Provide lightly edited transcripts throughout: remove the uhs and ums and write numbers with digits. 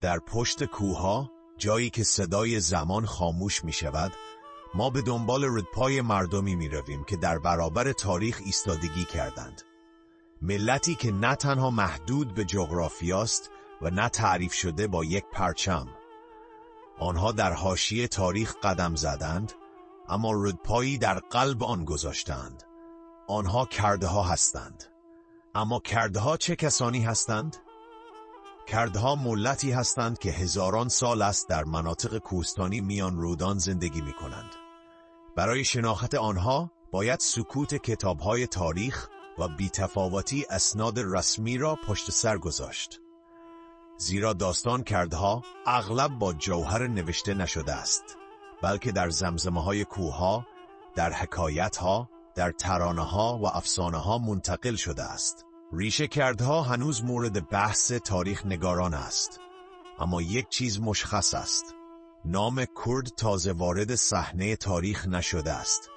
در پشت کوهها، جایی که صدای زمان خاموش می شود، ما به دنبال ردپای مردمی می رویم که در برابر تاریخ ایستادگی کردند. ملتی که نه تنها محدود به جغرافیاست و نه تعریف شده با یک پرچم. آنها در حاشیه تاریخ قدم زدند، اما ردپایی در قلب آن گذاشتند. آنها کرده‌ها هستند. اما کرده‌ها چه کسانی هستند؟ کرده‌ها ملتی هستند که هزاران سال است در مناطق کوهستانی میان رودان زندگی می کنند. برای شناخت آنها باید سکوت کتاب‌های تاریخ و بی‌تفاوتی اسناد رسمی را پشت سر گذاشت. زیرا داستان کرده‌ها اغلب با جوهر نوشته نشده است، بلکه در زمزمه‌های کوه‌ها، در حکایت‌ها، در ترانه‌ها و افسانه‌ها منتقل شده است. ریشه کردها هنوز مورد بحث تاریخ نگاران است، اما یک چیز مشخص است: نام کرد تازه وارد صحنه تاریخ نشده است.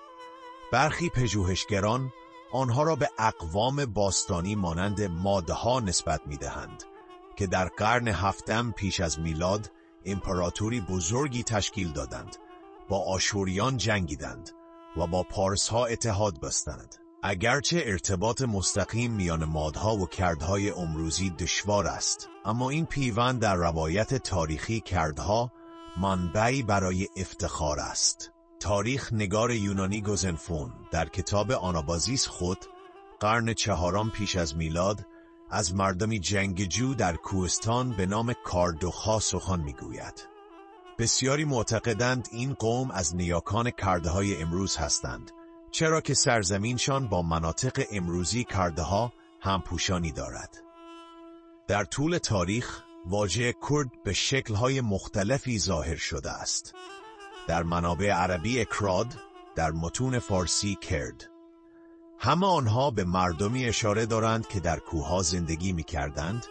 برخی پژوهشگران آنها را به اقوام باستانی مانند مادها نسبت می‌دهند که در قرن هفتم پیش از میلاد امپراتوری بزرگی تشکیل دادند، با آشوریان جنگیدند و با پارس‌ها اتحاد بستند. اگرچه ارتباط مستقیم میان مادها و کردهای امروزی دشوار است، اما این پیوند در روایت تاریخی کردها منبعی برای افتخار است. تاریخ نگار یونانی گوزنفون در کتاب آنابازیس خود قرن چهارم پیش از میلاد از مردمی جنگجو در کوهستان به نام کاردوخا سخن میگوید. بسیاری معتقدند این قوم از نیاکان کردهای امروز هستند، چرا که سرزمینشان با مناطق امروزی کردها همپوشانی دارد. در طول تاریخ واژه کرد به شکل‌های مختلفی ظاهر شده است. در منابع عربی اکراد، در متون فارسی کرد. همه آنها به مردمی اشاره دارند که در کوهها زندگی می‌کردند،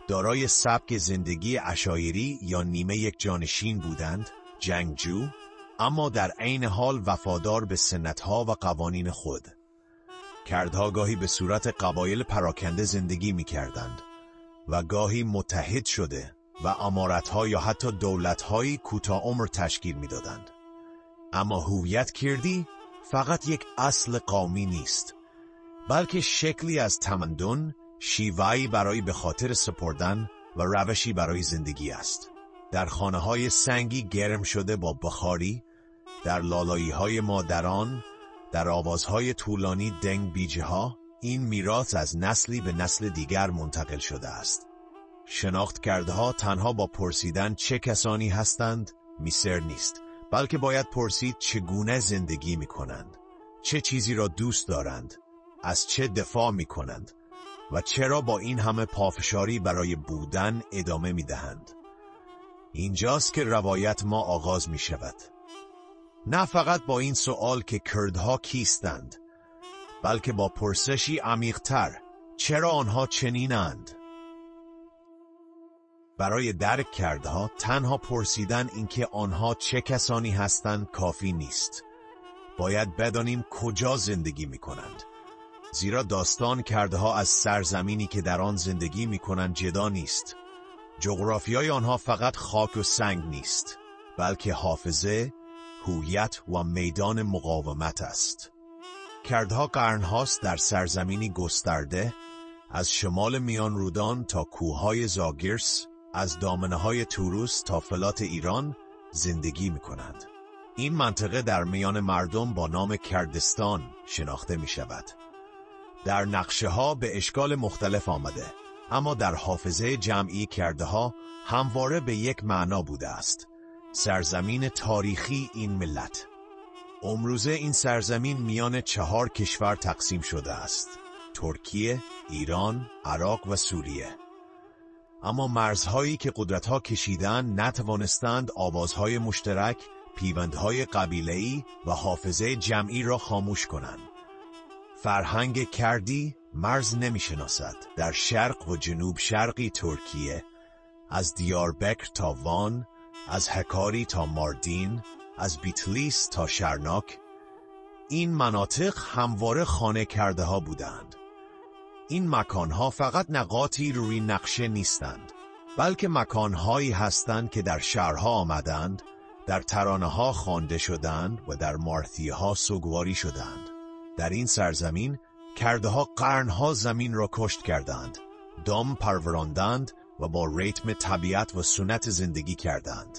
دارای سبک زندگی عشایری یا نیمه یک جانشین بودند، جنگجو، اما در عین حال وفادار به سنت‌ها و قوانین خود. کردها گاهی به صورت قبایل پراکنده زندگی می‌کردند و گاهی متحد شده و امارت‌ها یا حتی دولت‌های کوتاه عمر تشکیل می‌دادند. اما هویت کردی فقط یک اصل قومی نیست، بلکه شکلی از تمدن، شیوهی برای به خاطر سپردن و روشی برای زندگی است. در خانه‌های سنگی گرم شده با بخاری، در لالایی‌های مادران، در آوازهای طولانی دنگ بیجه‌ها، این میراث از نسلی به نسل دیگر منتقل شده است. شناخت کردها تنها با پرسیدن چه کسانی هستند میسر نیست، بلکه باید پرسید چگونه زندگی می‌کنند، چه چیزی را دوست دارند، از چه دفاع می‌کنند و چرا با این همه پافشاری برای بودن ادامه می‌دهند. اینجاست که روایت ما آغاز می‌شود. نه فقط با این سوال که کردها کیستند، بلکه با پرسشی عمیق‌تر: چرا آنها چنینند؟ برای درک کردها تنها پرسیدن اینکه آنها چه کسانی هستند کافی نیست. باید بدانیم کجا زندگی می‌کنند. زیرا داستان کردها از سرزمینی که در آن زندگی می‌کنند جدا نیست. جغرافیای آنها فقط خاک و سنگ نیست، بلکه حافظه، هویت و میدان مقاومت است. کردها قرنهاست در سرزمینی گسترده، از شمال میان رودان تا کوههای زاگرس، از دامنه‌های توروس تا فلات ایران زندگی می‌کنند. این منطقه در میان مردم با نام کردستان شناخته می‌شود. در نقشه‌ها به اشکال مختلف آمده، اما در حافظه جمعی کردها همواره به یک معنا بوده است: سرزمین تاریخی این ملت. امروزه این سرزمین میان 4 کشور تقسیم شده است: ترکیه، ایران، عراق و سوریه. اما مرزهایی که قدرت‌ها کشیدند نتوانستند آوازهای مشترک، پیوندهای قبیله‌ای و حافظه جمعی را خاموش کنند. فرهنگ کردی مرز نمی‌شناسد. در شرق و جنوب شرقی ترکیه، از دیاربکر تا وان، از هکاری تا ماردین، از بیتلیس تا شرناک، این مناطق همواره خانه کرده ها بودند. این مکانها فقط نقاطی روی نقشه نیستند، بلکه مکانهایی هستند که در شهرها آمدند، در ترانه‌ها خوانده شدند و در مارثیه‌ها سوگواری شدند. در این سرزمین کردها قرنها زمین را کشت کردند، دام پروراندند و با ریتم طبیعت و سنت زندگی کردند.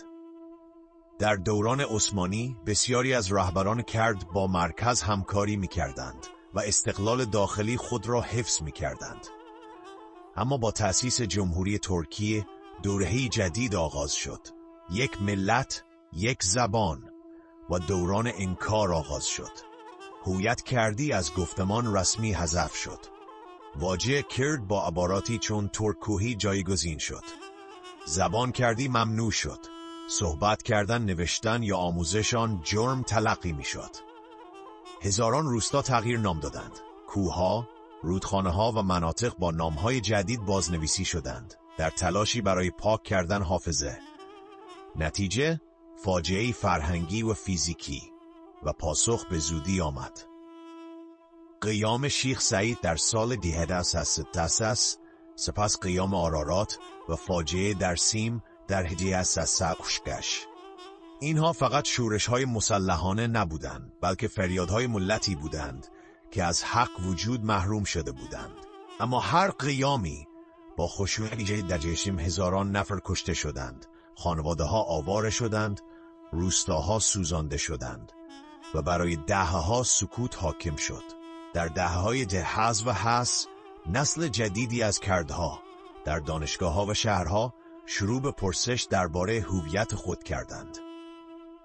در دوران عثمانی بسیاری از رهبران کرد با مرکز همکاری می‌کردند و استقلال داخلی خود را حفظ می‌کردند. اما با تأسیس جمهوری ترکیه دوره‌ای جدید آغاز شد. یک ملت، یک زبان و دوران انکار آغاز شد. هویت کردی از گفتمان رسمی حذف شد. واژه کرد با عباراتی چون ترکوهی جایگزین شد. زبان کردی ممنوع شد. صحبت کردن، نوشتن یا آموزشان جرم تلقی می شد. هزاران روستا تغییر نام دادند. کوهها، رودخانه‌ها و مناطق با نام‌های جدید بازنویسی شدند در تلاشی برای پاک کردن حافظه. نتیجه فاجعه‌ای فرهنگی و فیزیکی و پاسخ به زودی آمد. قیام شیخ سعید در سال 1836، سپس قیام آرارات و فاجعه در سیم در 1838. اینها فقط شورش‌های مسلحانه نبودند، بلکه فریادهای ملتی بودند که از حق وجود محروم شده بودند. اما هر قیامی با خشونت جدید در جشن هزاران نفر کشته شدند، خانواده‌ها آواره شدند، روستاها سوزانده شدند و برای دهه‌ها سکوت حاکم شد. در دهه‌های حذف و حس، نسل جدیدی از کردها در دانشگاه‌ها و شهرها شروع به پرسش درباره هویت خود کردند.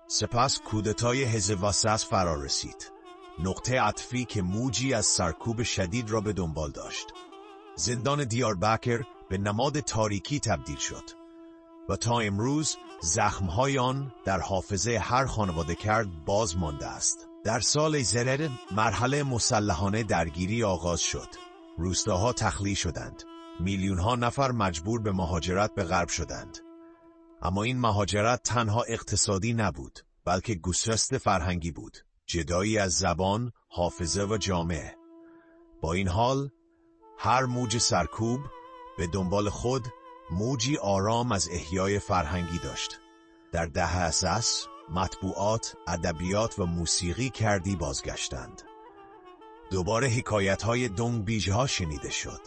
سپس کودتای حزب وسط فرا رسید، نقطه عطفی که موجی از سرکوب شدید را به دنبال داشت. زندان دیاربکر به نماد تاریکی تبدیل شد و تا امروز زخم‌های آن در حافظه هر خانواده کرد باز مانده است. در سال زرد مرحله مسلحانه درگیری آغاز شد. روستاها تخلیه شدند. میلیون‌ها نفر مجبور به مهاجرت به غرب شدند. اما این مهاجرت تنها اقتصادی نبود، بلکه گسست فرهنگی بود. جدایی از زبان، حافظه و جامعه. با این حال، هر موج سرکوب به دنبال خود موجی آرام از احیای فرهنگی داشت. در دهه اساس، مطبوعات، ادبیات و موسیقی کردی بازگشتند. دوباره حکایت‌های دنگ بیج‌ها شنیده شد.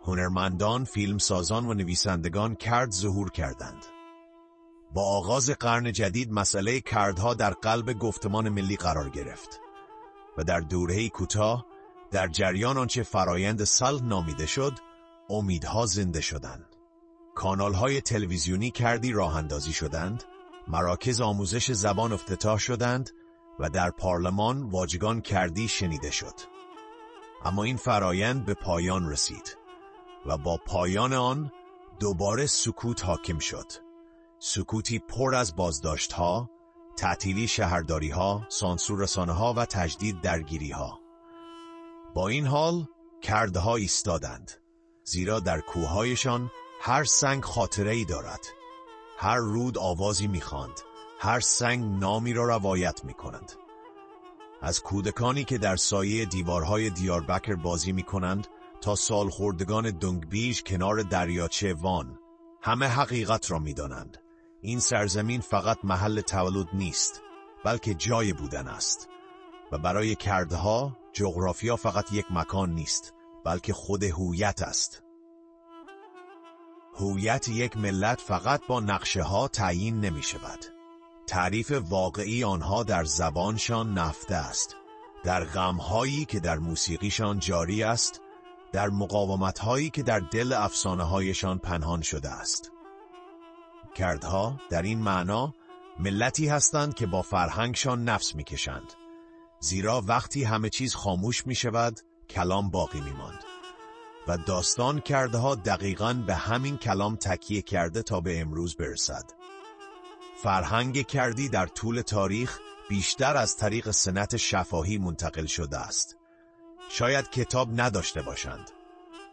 هنرمندان، فیلمسازان و نویسندگان کرد ظهور کردند. با آغاز قرن جدید مسئله کردها در قلب گفتمان ملی قرار گرفت و در دوره‌ای کوتاه در جریان آنچه فرایند صلح نامیده شد، امیدها زنده شدند. کانال‌های تلویزیونی کردی راه اندازی شدند، مراکز آموزش زبان افتتاح شدند و در پارلمان واژگان کردی شنیده شد. اما این فرایند به پایان رسید و با پایان آن دوباره سکوت حاکم شد. سکوتی پر از بازداشت‌ها، تعطیلی شهرداری‌ها، سانسور رسانه‌ها و تجدید درگیری‌ها. با این حال کردها ایستادند، زیرا در کوه‌هایشان هر سنگ خاطره‌ای دارد. هر رود آوازی می‌خواند، هر سنگ نامی را روایت می‌کند. از کودکانی که در سایه دیوارهای دیاربکر بازی می‌کنند تا سالخوردگان دنگبیج کنار دریاچه وان، همه حقیقت را می‌دانند. این سرزمین فقط محل تولد نیست، بلکه جای بودن است. و برای کردها، جغرافیا فقط یک مکان نیست، بلکه خود هویت است. هویت یک ملت فقط با نقشه ها تعیین نمی شود. تعریف واقعی آنها در زبانشان نهفته است، در غمهایی که در موسیقیشان جاری است، در مقاومتهایی که در دل افسانه‌هایشان پنهان شده است. کردها در این معنا ملتی هستند که با فرهنگشان نفس می‌کشند، زیرا وقتی همه چیز خاموش می‌شود، کلام باقی می‌ماند. و داستان کردها دقیقاً به همین کلام تکیه کرده تا به امروز برسد. فرهنگ کردی در طول تاریخ بیشتر از طریق سنت شفاهی منتقل شده است. شاید کتاب نداشته باشند،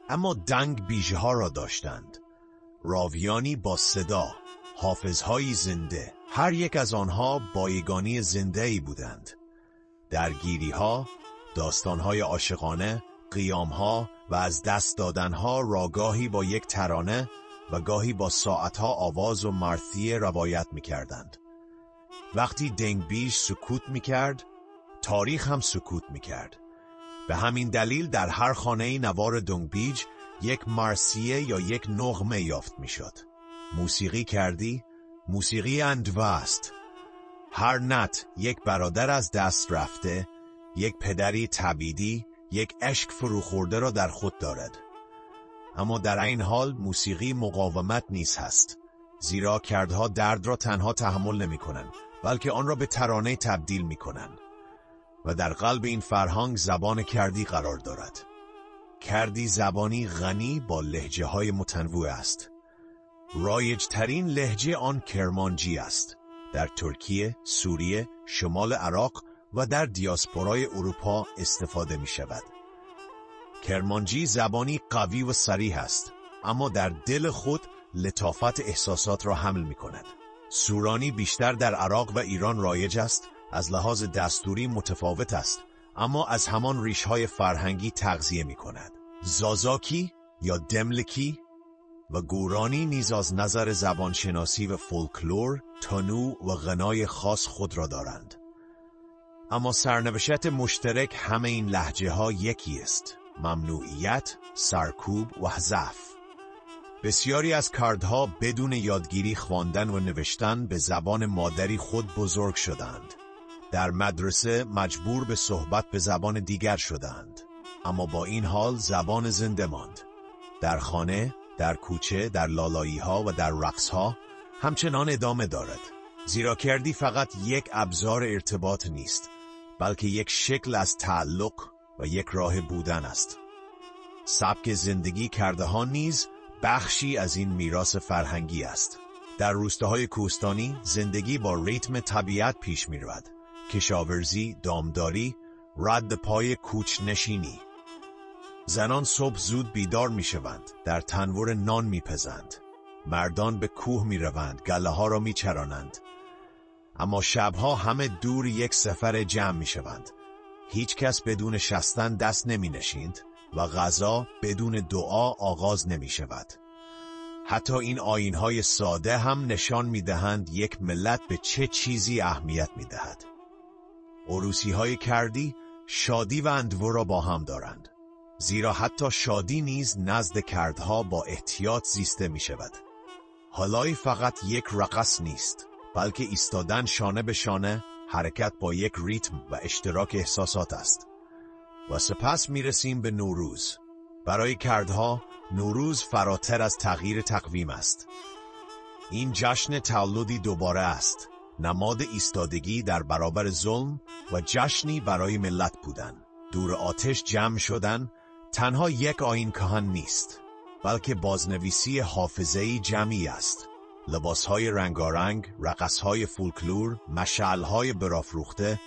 اما دنگ بیژها را داشتند. راویانی با صدا، حافظهایی زنده، هر یک از آنها بایگانی زنده‌ای بودند. درگیری‌ها، داستان‌های عاشقانه، قیام‌ها و از دست دادن‌ها راگاهی با یک ترانه، و گاهی با ساعتها آواز و مرثیه روایت می کردند. وقتی دنگبیج سکوت می کرد، تاریخ هم سکوت می کرد. به همین دلیل در هر خانه نوار دنگبیج یک مرثیه یا یک نغمه یافت می شد. موسیقی کردی؟ موسیقی اندوه است. هر نت یک برادر از دست رفته، یک پدری تبیدی، یک عشق فروخورده را در خود دارد. اما در این حال موسیقی مقاومت نیز هست، زیرا کردها درد را تنها تحمل نمی کنند، بلکه آن را به ترانه تبدیل می کنند. و در قلب این فرهنگ زبان کردی قرار دارد. کردی زبانی غنی با لهجه های متنوع است. رایج ترین لهجه آن کرمانجی است. در ترکیه، سوریه، شمال عراق و در دیاسپورای اروپا استفاده می شود. کرمانجی زبانی قوی و صریح است، اما در دل خود لطافت احساسات را حمل می کند. سورانی بیشتر در عراق و ایران رایج است، از لحاظ دستوری متفاوت است، اما از همان ریش‌های فرهنگی تغذیه می کند. زازاکی یا دملکی و گورانی نیز از نظر زبانشناسی و فولکلور تنوع و غنای خاص خود را دارند. اما سرنوشت مشترک همه این لهجه ها یکی است: ممنوعیت، سرکوب و حذف. بسیاری از کردها بدون یادگیری خواندن و نوشتن به زبان مادری خود بزرگ شدند. در مدرسه مجبور به صحبت به زبان دیگر شدند، اما با این حال زبان زنده ماند. در خانه، در کوچه، در لالایی ها و در رقص ها همچنان ادامه دارد، زیرا کردی فقط یک ابزار ارتباط نیست، بلکه یک شکل از تعلق و یک راه بودن است. سبک زندگی کرده ها نیز بخشی از این میراث فرهنگی است. در روستاهای کوهستانی زندگی با ریتم طبیعت پیش می رود. کشاورزی، دامداری، رد پای کوچ نشینی. زنان صبح زود بیدار می شوند، در تنور نان می پزند. مردان به کوه می روند، گله ها را می چرانند. اما شبها همه دور یک سفر جمع می شوند. هیچ کس بدون شستن دست نمی نشیند و غذا بدون دعا آغاز نمی شود. حتی این آیین‌های ساده هم نشان می دهند یک ملت به چه چیزی اهمیت می دهد. عروسی‌های کردی شادی و اندوه را با هم دارند، زیرا حتی شادی نیز نزد کردها با احتیاط زیسته می شود. حالای فقط یک رقص نیست، بلکه ایستادن شانه به شانه، حرکت با یک ریتم و اشتراک احساسات است. و سپس می رسیم به نوروز. برای کردها نوروز فراتر از تغییر تقویم است. این جشن تولدی دوباره است، نماد ایستادگی در برابر ظلم و جشنی برای ملت بودن. دور آتش جمع شدن تنها یک آیین کهن نیست، بلکه بازنویسی حافظه‌ای جمعی است. لباسهای رنگارنگ، رقصهای فولکلور، مشعلهای برافروخته،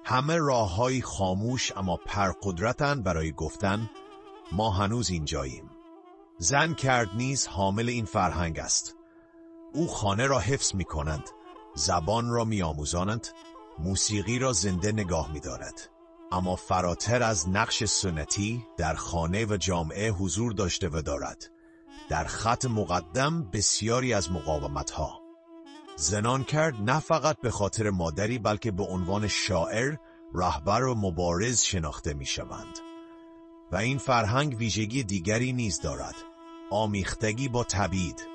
همه راههای خاموش اما پرقدرتند برای گفتن ما هنوز اینجاییم. زن کرد نیز حامل این فرهنگ است. او خانه را حفظ می کنند، زبان را می آموزانند، موسیقی را زنده نگاه می دارد. اما فراتر از نقش سنتی در خانه و جامعه حضور داشته و دارد. در خط مقدم بسیاری از مقاومت‌ها. زنان کرد نه فقط به خاطر مادری بلکه به عنوان شاعر، رهبر و مبارز شناخته می شوند. و این فرهنگ ویژگی دیگری نیز دارد: آمیختگی با تبعید.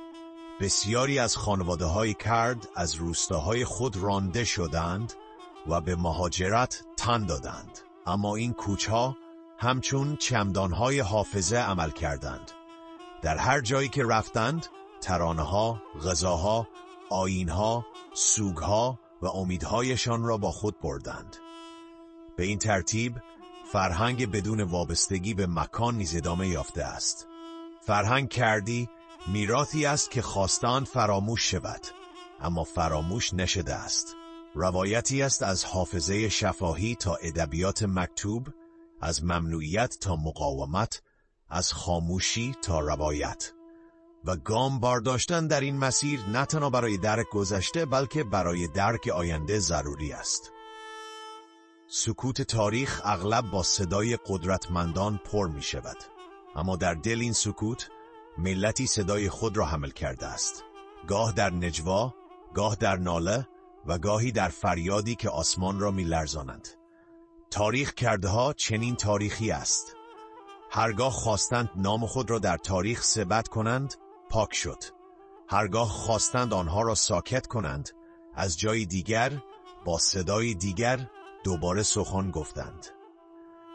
بسیاری از خانواده‌های کرد از روستاهای خود رانده شدند و به مهاجرت تن دادند، اما این کوچها همچون چمدانهای حافظه عمل کردند. در هر جایی که رفتند، ترانه‌ها، غذاها، آیین‌ها، سوگ‌ها و امیدهایشان را با خود بردند. به این ترتیب فرهنگ بدون وابستگی به مکان نیز ادامه یافته است. فرهنگ کردی میراثی است که خواستند فراموش شود، اما فراموش نشده است. روایتی است از حافظه شفاهی تا ادبیات مکتوب، از ممنوعیت تا مقاومت، از خاموشی تا روایت. و گام برداشتن در این مسیر نه تنها برای درک گذشته بلکه برای درک آینده ضروری است. سکوت تاریخ اغلب با صدای قدرتمندان پر می شود، اما در دل این سکوت ملتی صدای خود را حمل کرده است، گاه در نجوا، گاه در ناله و گاهی در فریادی که آسمان را می‌لرزانند. تاریخ کرده‌ها چنین تاریخی است. هرگاه خواستند نام خود را در تاریخ ثبت کنند، پاک شد. هرگاه خواستند آنها را ساکت کنند، از جای دیگر با صدای دیگر دوباره سخن گفتند.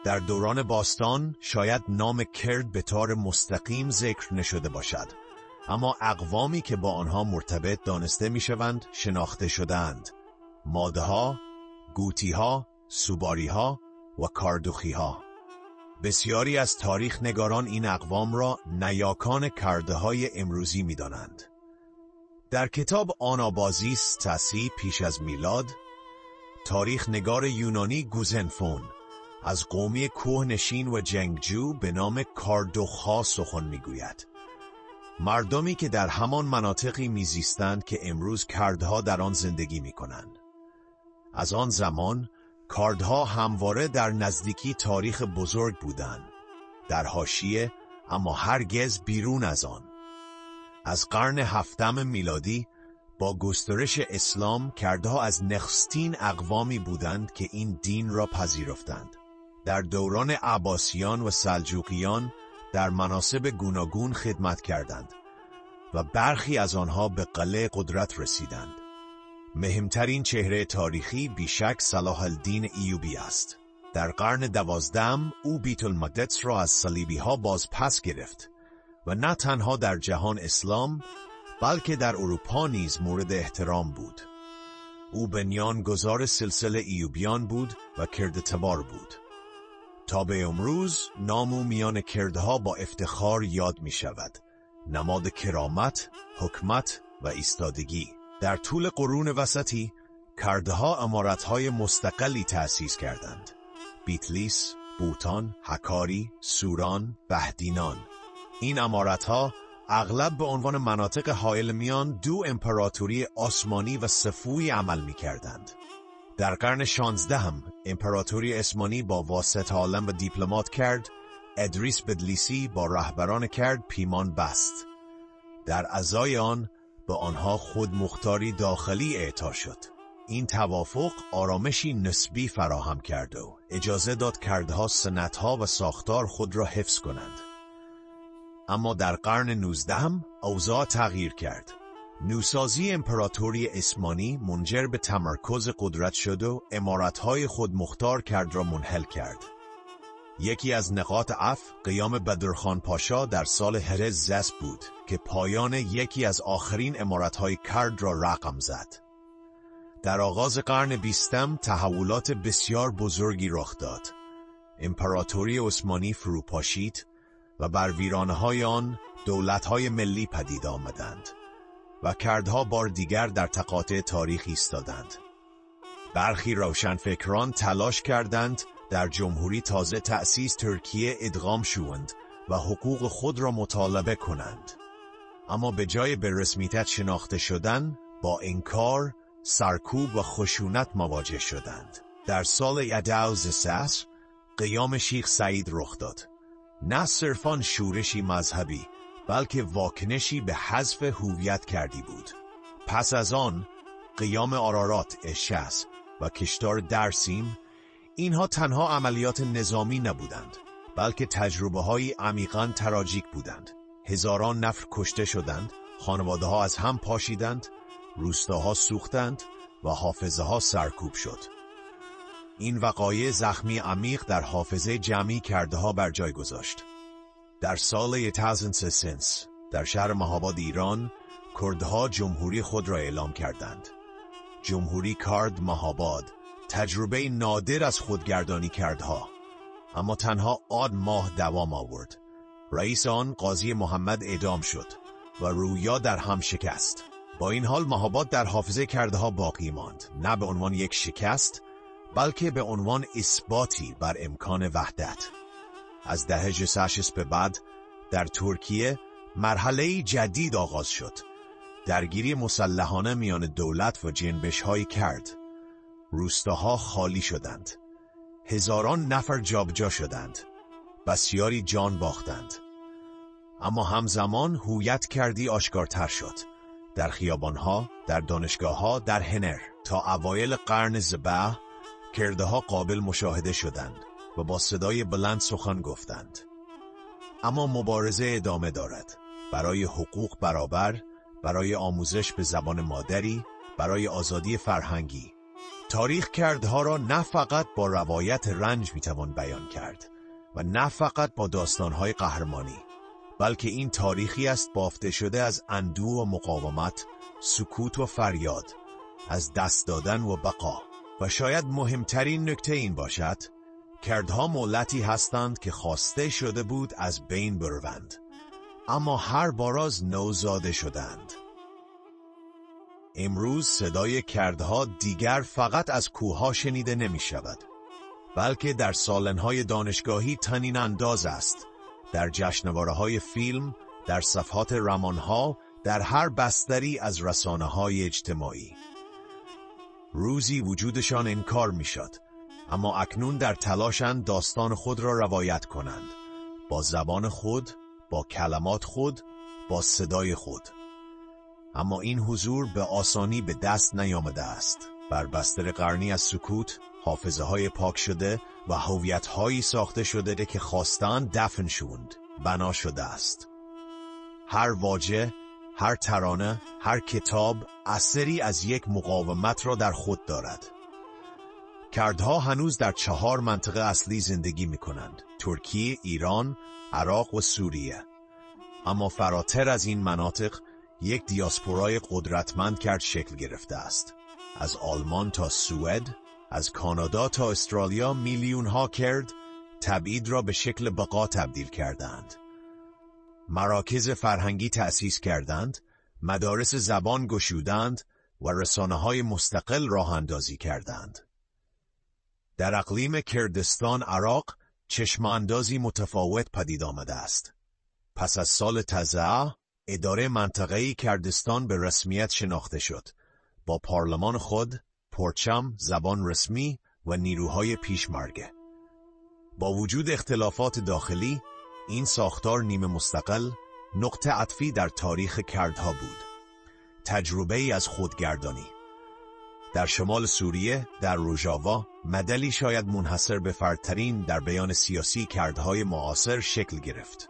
در دوران باستان شاید نام کرد به طور مستقیم ذکر نشده باشد، اما اقوامی که با آنها مرتبط دانسته میشوند شناخته شدند: مادها، گوتیها، سوباریها و کاردوخیها. بسیاری از تاریخ نگاران این اقوام را نیاکان کرده‌های امروزی می‌دانند. در کتاب آنابازیس تاسی پیش از میلاد، تاریخ نگار یونانی گوزنفون از قومی کوهنشین و جنگجو به نام کاردوخ‌ها سخن می‌گوید. مردمی که در همان مناطقی میزیستند که امروز کردها در آن زندگی می‌کنند. از آن زمان کردها همواره در نزدیکی تاریخ بزرگ بودند، در حاشیه اما هرگز بیرون از آن. از قرن هفتم میلادی با گسترش اسلام کردها از نخستین اقوامی بودند که این دین را پذیرفتند. در دوران عباسیان و سلجوقیان در مناصب گوناگون خدمت کردند و برخی از آنها به قله قدرت رسیدند. مهمترین چهره تاریخی بیشک صلاح الدین ایوبی است. در قرن 12 او بیت المقدس را از صلیبی ها باز پس گرفت و نه تنها در جهان اسلام بلکه در اروپا نیز مورد احترام بود. او بنیانگذار سلسله ایوبیان بود و کردتبار بود. تا به امروز نام او میان کردها با افتخار یاد می شود، نماد کرامت، حکمت و ایستادگی. در طول قرون وسطی کردها امارت‌های مستقلی تأسیس کردند: بیتلیس، بوتان، حکاری، سوران، بهدینان. این امارت‌ها اغلب به عنوان مناطق حائل میان دو امپراتوری آسمانی و سفوی عمل می‌کردند. در قرن 16 امپراتوری عثمانی با واسطه عالم و دیپلمات کرد، ادریس بدلیسی با رهبران کرد پیمان بست. در ازای آن به آنها خودمختاری داخلی اعطا شد. این توافق آرامشی نسبی فراهم کرد و اجازه داد کردها سنتها و ساختار خود را حفظ کنند. اما در قرن 19 اوضاع تغییر کرد. نوسازی امپراتوری عثمانی منجر به تمرکز قدرت شد و امارتهای خودمختار کرد را منحل کرد. یکی از نقاط عطف قیام بدرخان پاشا در سال هرززس بود که پایان یکی از آخرین امارتهای کرد را رقم زد. در آغاز قرن 20 تحولات بسیار بزرگی رخ داد. امپراتوری عثمانی فروپاشید و بر ویرانه‌های آن دولت‌های ملی پدید آمدند و کردها بار دیگر در تقاطع تاریخ ایستادند. برخی روشنفکران تلاش کردند در جمهوری تازه تأسیس ترکیه ادغام شوند و حقوق خود را مطالبه کنند. اما به جای به رسمیت شناخته شدن، با انکار، سرکوب و خشونت مواجه شدند. در سال 1200 قیام شیخ سعید رخ داد. نه صرفاً شورشی مذهبی، بلکه واکنشی به حذف هویت کردی بود. پس از آن قیام آرارات، اشعث و کشتار درسیم، اینها تنها عملیات نظامی نبودند، بلکه تجربه‌های عمیقاً تراژیک بودند. هزاران نفر کشته شدند، خانواده‌ها از هم پاشیدند، روستاها سوختند و حافظه‌ها سرکوب شد. این وقایع زخمی عمیق در حافظه جمعی کردها بر جای گذاشت. در سال 1300 در شهر مهاباد ایران، کردها جمهوری خود را اعلام کردند. جمهوری کرد مهاباد تجربه نادر از خودگردانی کردها، اما تنها آن ماه دوام آورد. رئیس آن قاضی محمد اعدام شد و رویا در هم شکست. با این حال مهاباد در حافظه کردها باقی ماند، نه به عنوان یک شکست، بلکه به عنوان اثباتی بر امکان وحدت. از دهه 60 به بعد در ترکیه مرحله جدید آغاز شد. درگیری مسلحانه میان دولت و جنبش‌های کرد. روستاها خالی شدند. هزاران نفر جابجا شدند. بسیاری جان باختند. اما همزمان هویت کردی آشکارتر شد. در خیابانها، در دانشگاهها، در هنر تا اوایل قرن 17 کردها قابل مشاهده شدند و با صدای بلند سخن گفتند. اما مبارزه ادامه دارد. برای حقوق برابر، برای آموزش به زبان مادری، برای آزادی فرهنگی. تاریخ کردها را نه فقط با روایت رنج میتوان بیان کرد و نه فقط با داستانهای قهرمانی، بلکه این تاریخی است بافته شده از اندوه و مقاومت، سکوت و فریاد، از دست دادن و بقا. و شاید مهمترین نکته این باشد، کردها ملتی هستند که خواسته شده بود از بین بروند، اما هر باراز نوزاده شدند. امروز صدای کردها دیگر فقط از کوهها شنیده نمی شود، بلکه در سالن‌های دانشگاهی طنین انداز است، در جشنواره‌های فیلم، در صفحات رمان‌ها، در هر بستری از رسانه‌های اجتماعی. روزی وجودشان انکار می‌شد، اما اکنون در تلاشند داستان خود را روایت کنند، با زبان خود، با کلمات خود، با صدای خود. اما این حضور به آسانی به دست نیامده است. بر بستر قرنی از سکوت، حافظه‌های پاک شده و هویت‌هایی ساخته شده که خواستند دفن شوند، بنا شده است. هر واژه، هر ترانه، هر کتاب اثری از یک مقاومت را در خود دارد. کردها هنوز در 4 منطقه اصلی زندگی می‌کنند: ترکیه، ایران، عراق و سوریه. اما فراتر از این مناطق یک دیاسپورای قدرتمند کرد شکل گرفته است. از آلمان تا سوئد، از کانادا تا استرالیا میلیون‌ها کرد تبعید را به شکل بقا تبدیل کردند. مراکز فرهنگی تأسیس کردند، مدارس زبان گشودند و رسانه‌های مستقل راه اندازی کردند. در اقلیم کردستان عراق چشم اندازی متفاوت پدید آمده است. پس از سال تزاع، اداره منطقه‌ای کردستان به رسمیت شناخته شد، با پارلمان خود، پرچم، زبان رسمی و نیروهای پیشمرگه. با وجود اختلافات داخلی، این ساختار نیمه مستقل، نقطه عطفی در تاریخ کردها بود. تجربه‌ای از خودگردانی. در شمال سوریه، در روژاوا، مدلی شاید منحصر به فردترین در بیان سیاسی کردهای معاصر شکل گرفت.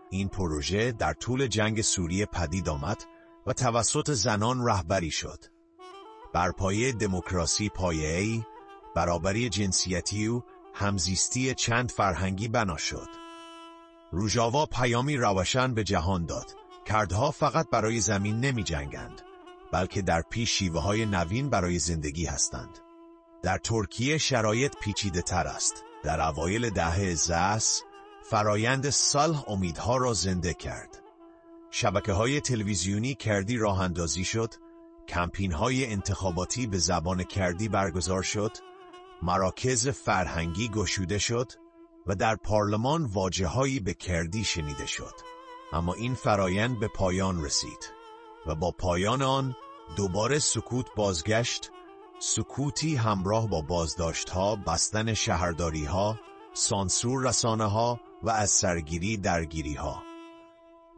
این پروژه در طول جنگ سوریه پدید آمد و توسط زنان رهبری شد. بر پایه دموکراسی پایه‌ای، برابری جنسیتی و همزیستی چند فرهنگی بنا شد. روژاوا پیامی روشن به جهان داد: کردها فقط برای زمین نمی جنگند، بلکه در پیش شیوه‌های نوین برای زندگی هستند. در ترکیه شرایط پیچیده تر است. در اوایل دهه زاس، فرایند صلح امیدها را زنده کرد. شبکه‌های تلویزیونی کردی راه اندازی شد، کمپین‌های انتخاباتی به زبان کردی برگزار شد، مراکز فرهنگی گشوده شد و در پارلمان واژه‌هایی به کردی شنیده شد. اما این فرایند به پایان رسید و با پایان آن دوباره سکوت بازگشت، سکوتی همراه با بازداشت‌ها، بستن شهرداری‌ها، سانسور رسانه‌ها و از سرگیری درگیری‌ها.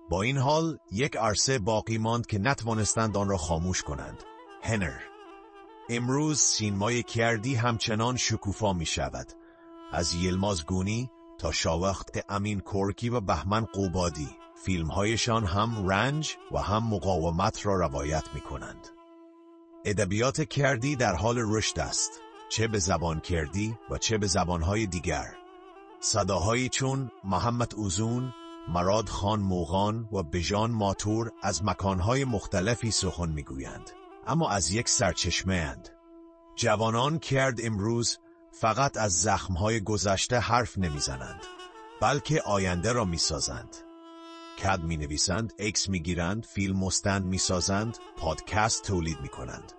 با این حال یک عرصه باقی ماند که نتوانستند آن را خاموش کنند: هنر. امروز سینمای کردی همچنان شکوفا می شود. از یلماز گونی تا شاوخت امین کورکی و بهمن قوبادی، فیلمهایشان هم رنج و هم مقاومت را روایت می کنند. ادبیات کردی در حال رشد است، چه به زبان کردی و چه به زبانهای دیگر. صداهایی چون محمد اوزون، مراد خان موغان و بژان ماتور از مکانهای مختلفی سخن میگویند، اما از یک سرچشمه اند. جوانان کرد امروز فقط از زخمهای گذشته حرف نمیزنند، بلکه آینده را میسازند. کد مینویسند، ایکس میگیرند، فیلم مستند میسازند، پادکست تولید میکنند.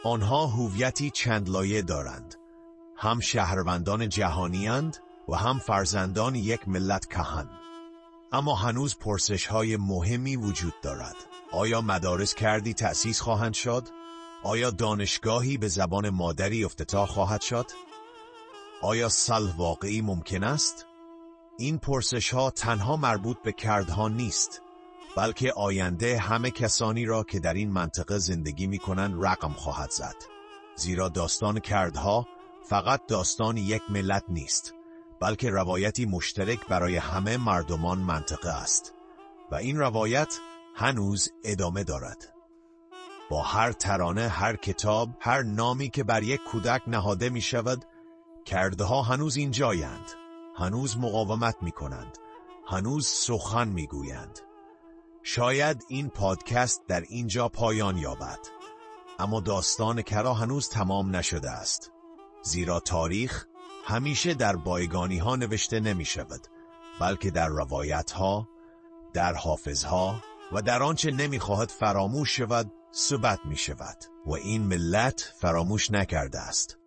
آنها هویتی چند لایه دارند: هم شهروندان جهانی اند و هم فرزندان یک ملت کهن. اما هنوز پرسش‌های مهمی وجود دارد. آیا مدارس کردی تأسیس خواهند شد؟ آیا دانشگاهی به زبان مادری افتتاح خواهد شد؟ آیا صلح واقعی ممکن است؟ این پرسش ها تنها مربوط به کردها نیست، بلکه آینده همه کسانی را که در این منطقه زندگی می کنند رقم خواهد زد. زیرا داستان کردها فقط داستان یک ملت نیست، بلکه روایتی مشترک برای همه مردمان منطقه است و این روایت هنوز ادامه دارد. با هر ترانه، هر کتاب، هر نامی که بر یک کودک نهاده می شود، کردها هنوز اینجایند، هنوز مقاومت می کنند، هنوز سخن می گویند. شاید این پادکست در اینجا پایان یابد، اما داستان کرا هنوز تمام نشده است. زیرا تاریخ همیشه در بایگانی ها نوشته نمی شود، بلکه در روایت ها، در حافظها و در آنچه نمی خواهد فراموش شود ثبت می شود و این ملت فراموش نکرده است.